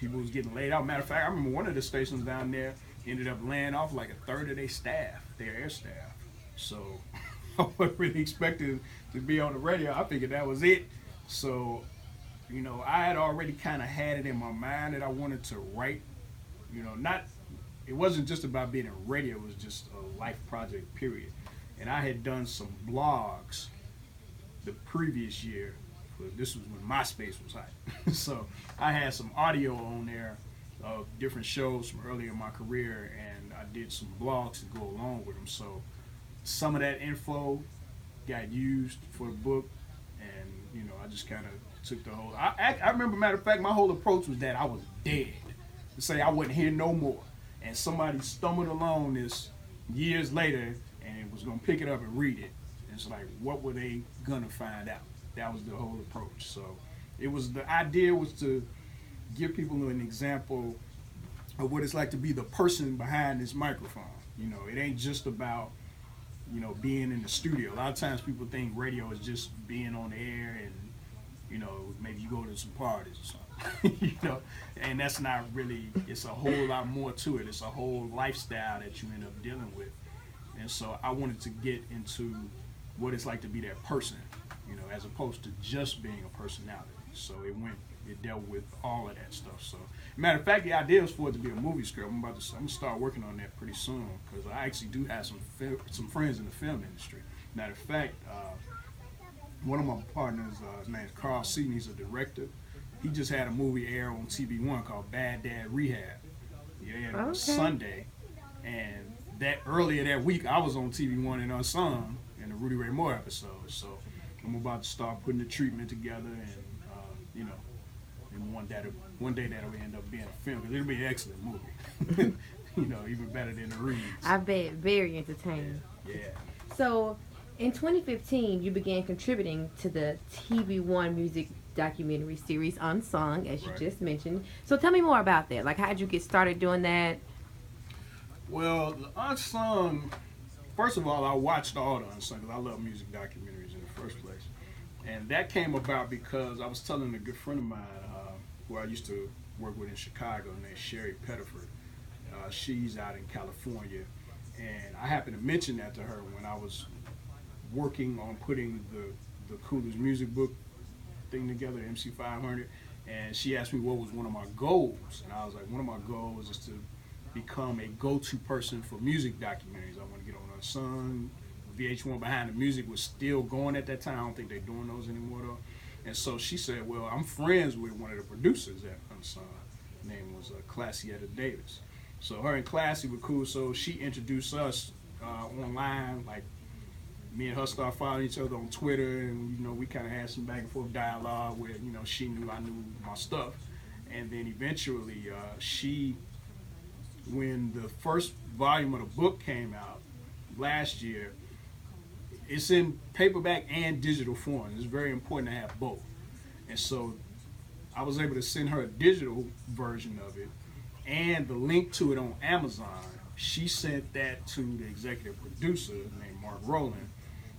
people was getting laid out. Matter of fact, I remember one of the stations down there ended up laying off like a third of their staff, their air staff. So I wasn't really expecting to be on the radio. I figured that was it. So, you know, I had already kind of had it in my mind that I wanted to write. You know, it wasn't just about being in radio, it was just a life project, period. And I had done some blogs the previous year. This was when MySpace was hot. So I had some audio on there of different shows from earlier in my career, and I did some blogs to go along with them. So some of that info got used for the book, and, you know, I just kind of took the whole... I remember, matter of fact, my whole approach was that I was dead. To say I wasn't here no more. And somebody stumbled along this years later and was going to pick it up and read it. It's like, what were they going to find out? That was the whole approach. So the idea was to give people an example of what it's like to be the person behind this microphone. You know, it ain't just about, you know, being in the studio. A lot of times people think radio is just being on the air and, you know, maybe you go to some parties or something, you know, and that's not really, it's a whole lot more to it. It's a whole lifestyle that you end up dealing with. And so I wanted to get into what it's like to be that person, you know, as opposed to just being a personality. So it dealt with all of that stuff. So, matter of fact, the idea was for it to be a movie script. I'm going to start working on that pretty soon, because I actually do have some friends in the film industry. Matter of fact, one of my partners, his name is Carl Seaton, he's a director. He just had a movie air on TV1 called Bad Dad Rehab. He aired on Sunday, and earlier that week I was on TV1 in Unsung in the Rudy Ray Moore episode. So I'm about to start putting the treatment together, and you know, and one day that'll end up being a film, because it'll be an excellent movie. You know, even better than the Reeds. I bet, very entertaining. Yeah. So in 2015, you began contributing to the TV1 music documentary series Unsung, as you just mentioned. So tell me more about that. Like, how did you get started doing that? Well, the Unsung, first of all, I watched all the Unsung because I love music documentaries in the first place. And that came about because I was telling a good friend of mine who I used to work with in Chicago named Sherry Pettiford. She's out in California. And I happened to mention that to her when I was working on putting the Coolest Music Book thing together, MC 500. And she asked me what was one of my goals. And I was like, one of my goals is to become a go-to person for music documentaries. I want to get on Unsung. VH1 Behind the Music was still going at that time. I don't think they're doing those anymore though. And so she said, well, I'm friends with one of the producers at Unsung. Her name was Classietta Davis. So her and Classy were cool, so she introduced us online. Like, me and her started following each other on Twitter, and, you know, we kind of had some back and forth dialogue where, you know, she knew I knew my stuff. And then eventually when the first volume of the book came out last year, it's in paperback and digital form. It's very important to have both. And so I was able to send her a digital version of it and the link to it on Amazon. She sent that to the executive producer named Mark Rowland.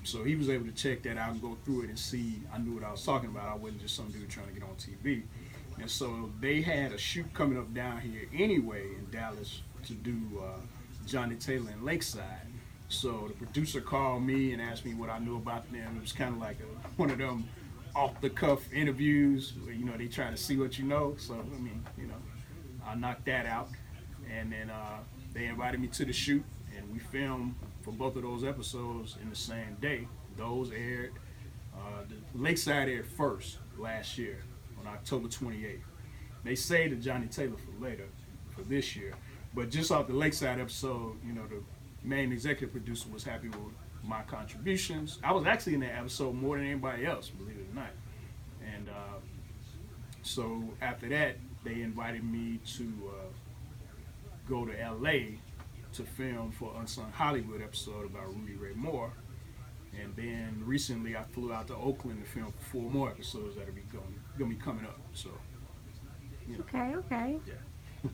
So he was able to check that out and go through it and see I knew what I was talking about. I wasn't just some dude trying to get on TV. And so they had a shoot coming up down here anyway in Dallas to do Johnny Taylor in Lakeside. So the producer called me and asked me what I knew about them. It was kind of like one of them off-the-cuff interviews where, you know, they try to see what you know. So, I mean, you know, I knocked that out. And then they invited me to the shoot, and we filmed for both of those episodes in the same day. Those aired, the Lakeside aired first last year on October 28th. They saved the Johnny Taylor for later, for this year. But just off the Lakeside episode, you know, the main executive producer was happy with my contributions. I was actually in that episode more than anybody else, believe it or not. And so after that, they invited me to go to LA to film for Unsung Hollywood episode about Rudy Ray Moore. And then recently I flew out to Oakland to film 4 more episodes that'll be gonna be coming up. So, you know. Okay. Yeah.